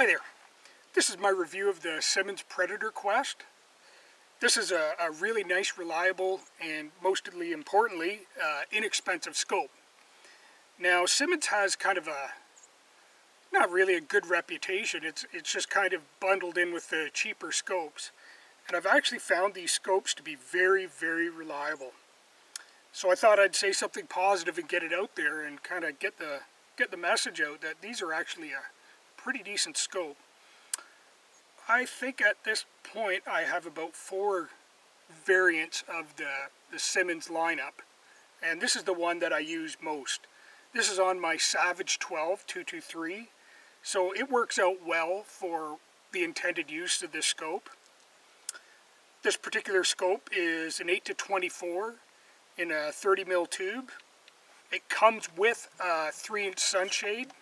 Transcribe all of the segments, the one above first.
Hi there. This is my review of the Simmons Predator Quest. This is a really nice, reliable, and mostly importantly, inexpensive scope. Now, Simmons has kind of not really a good reputation. It's just kind of bundled in with the cheaper scopes. And I've actually found these scopes to be very, very reliable. So I thought I'd say something positive and get it out there and kind of get the message out that these are actually a pretty decent scope. I think at this point I have about 4 variants of the Simmons lineup, and this is the one that I use most. This is on my Savage 12 223, so it works out well for the intended use of this scope. This particular scope is an 8-24 in a 30mm tube. It comes with a 3-inch sunshade,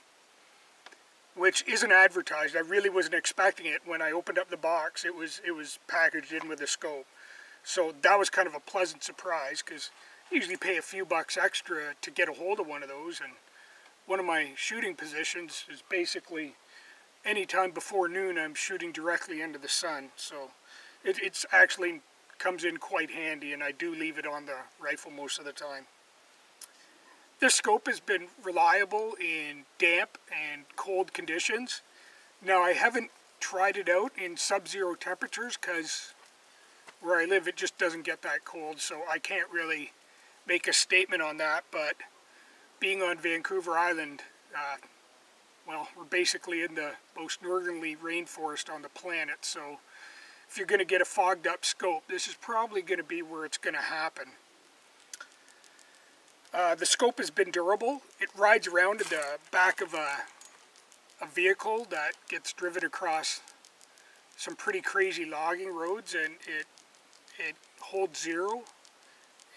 which isn't advertised. I really wasn't expecting it when I opened up the box. It was packaged in with a scope. So that was kind of a pleasant surprise, because I usually pay a few bucks extra to get a hold of one of those, and one of my shooting positions is basically anytime before noon I'm shooting directly into the sun. So it's actually comes in quite handy, and I do leave it on the rifle most of the time. This scope has been reliable in damp and cold conditions. Now, I haven't tried it out in sub-zero temperatures because where I live it just doesn't get that cold, so I can't really make a statement on that. But being on Vancouver Island, well, we're basically in the most northerly rainforest on the planet, so if you're going to get a fogged up scope, this is probably going to be where it's going to happen. The scope has been durable. It rides around in the back of a vehicle that gets driven across some pretty crazy logging roads, and it holds zero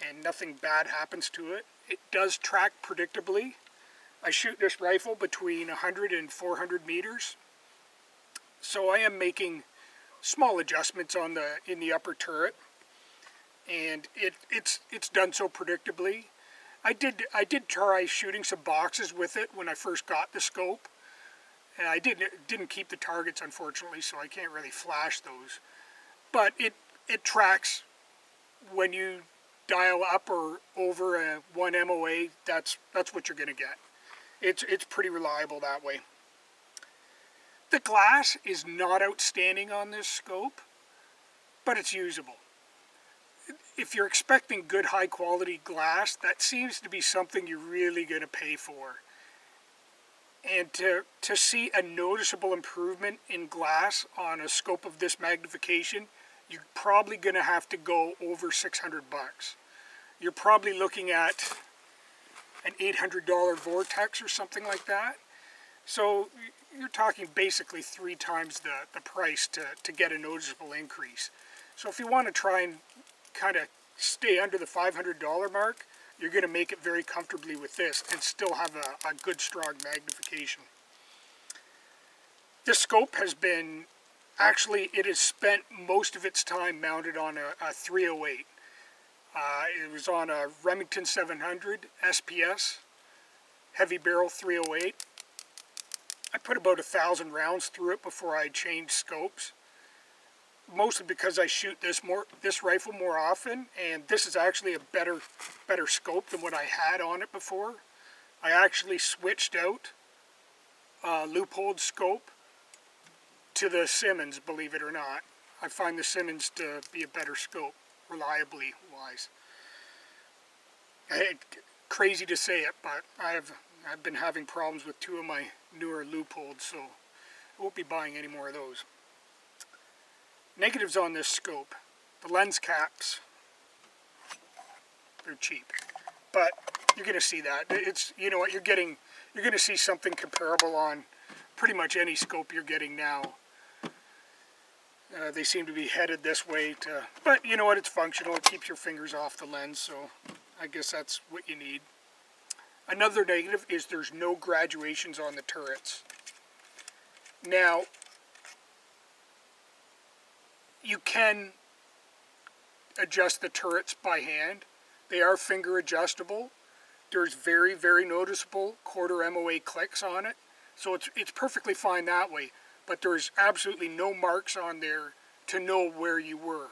and nothing bad happens to it. It does track predictably. I shoot this rifle between 100 and 400 meters, so I am making small adjustments in the upper turret, and it's done so predictably. I did try shooting some boxes with it when I first got the scope, and I didn't keep the targets, unfortunately, so I can't really flash those. But it tracks when you dial up or over a 1 MOA. That's what you're going to get. It's pretty reliable that way. The glass is not outstanding on this scope, but it's usable. If you're expecting good high quality glass, that seems to be something you're really going to pay for. And to see a noticeable improvement in glass on a scope of this magnification, you're probably going to have to go over 600 bucks. You're probably looking at an $800 Vortex or something like that. So you're talking basically 3 times the price to get a noticeable increase. So if you want to try and kind of stay under the $500 mark, you're going to make it very comfortably with this and still have a good strong magnification. This scope has been, actually it has spent most of its time mounted on a 308. It was on a Remington 700 SPS heavy barrel 308. I put about 1,000 rounds through it before I changed scopes, mostly because I shoot this rifle more often, and this is actually a better scope than what I had on it before. I actually switched out loopholed scope to the Simmons, believe it or not. I find the Simmons to be a better scope, reliably wise. Crazy to say it, but I've been having problems with 2 of my newer loopholds, so I won't be buying any more of those. Negatives on this scope: the lens caps. They're cheap, but you're going to see that. It's, you know what, you're going to see something comparable on pretty much any scope you're getting now. They seem to be headed this way but you know what, it's functional. It keeps your fingers off the lens, so I guess that's what you need. Another negative is there's no graduations on the turrets. Now, you can adjust the turrets by hand. They are finger adjustable. There's very, very noticeable quarter MOA clicks on it, so it's perfectly fine that way. but there's absolutely no marks on there to know where you were.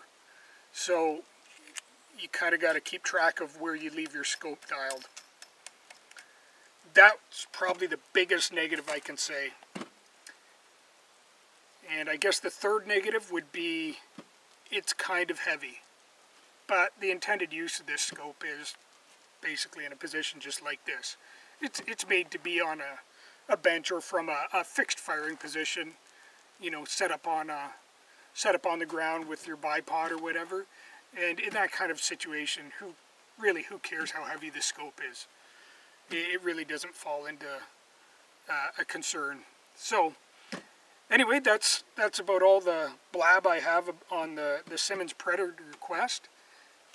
So you kind of got to keep track of where you leave your scope dialed. That's probably the biggest negative I can say. And I guess the third negative would be it's kind of heavy. But the intended use of this scope is basically in a position just like this. It's made to be on a bench or from a fixed firing position, you know, set up on the ground with your bipod or whatever. And in that kind of situation, who cares how heavy the scope is? It really doesn't fall into a concern. So anyway, that's about all the blab I have on the Simmons Predator Quest.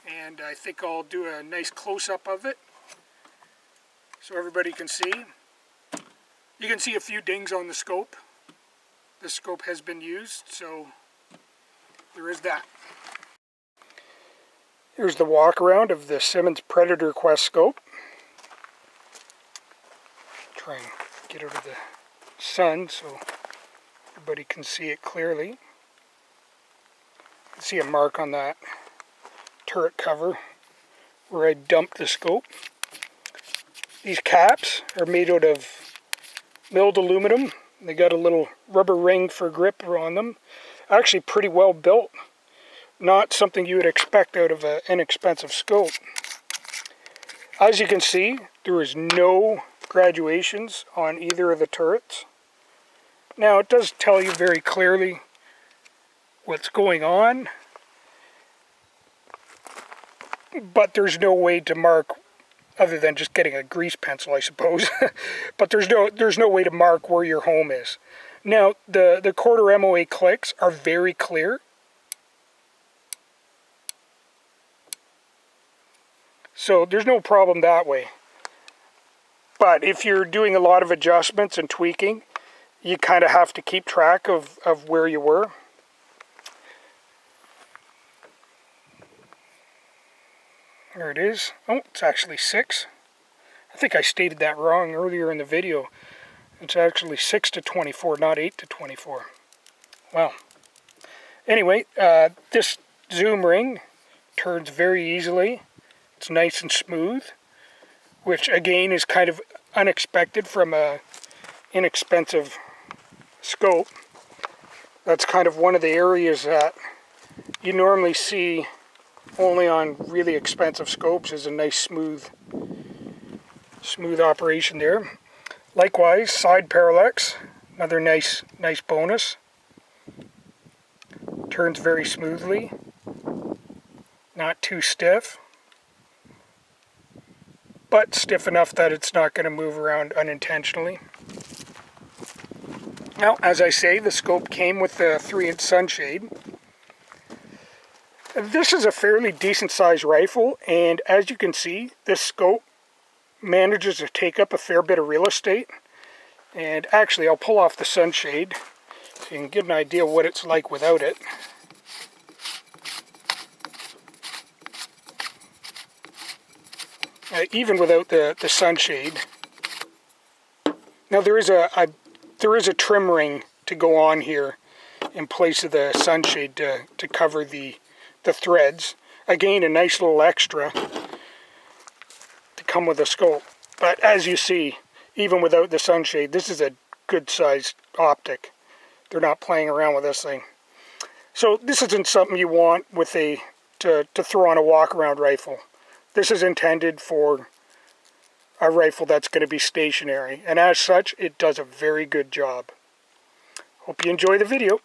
And I think I'll do a nice close-up of it so everybody can see. You can see a few dings on the scope. The scope has been used, so there is that. Here's the walk around of the Simmons Predator Quest scope. Try and get out of the sun so everybody can see it clearly. You can see a mark on that turret cover where I dumped the scope. These caps are made out of milled aluminum. They got a little rubber ring for grip on them. Actually pretty well built. Not something you would expect out of an inexpensive scope. As you can see, there is no graduations on either of the turrets. Now it does tell you very clearly what's going on, but there's no way to mark other than just getting a grease pencil, I suppose. But there's no way to mark where your home is. Now the quarter MOA clicks are very clear. So there's no problem that way. But if you're doing a lot of adjustments and tweaking, you kind of have to keep track of where you were. There it is. Oh, it's actually 6. I think I stated that wrong earlier in the video. It's actually 6 to 24, not 8 to 24. Well, anyway, this zoom ring turns very easily. It's nice and smooth, which again is kind of unexpected from a inexpensive scope. That's kind of one of the areas that you normally see only on really expensive scopes, is a nice smooth operation there. Likewise, side parallax, another nice bonus. Turns very smoothly, not too stiff, but stiff enough that it's not going to move around unintentionally. Now, as I say, the scope came with the 3-inch sunshade. This is a fairly decent sized rifle, and as you can see, this scope manages to take up a fair bit of real estate. And actually, I'll pull off the sunshade so you can get an idea what it's like without it. Even without the sunshade. Now there is a trim ring to go on here in place of the sunshade to cover the threads. Again, a nice little extra to come with the scope. But as you see, even without the sunshade, this is a good sized optic. They're not playing around with this thing. So this isn't something you want with to throw on a walk around rifle. This is intended for a rifle that's going to be stationary, and as such, it does a very good job. Hope you enjoy the video.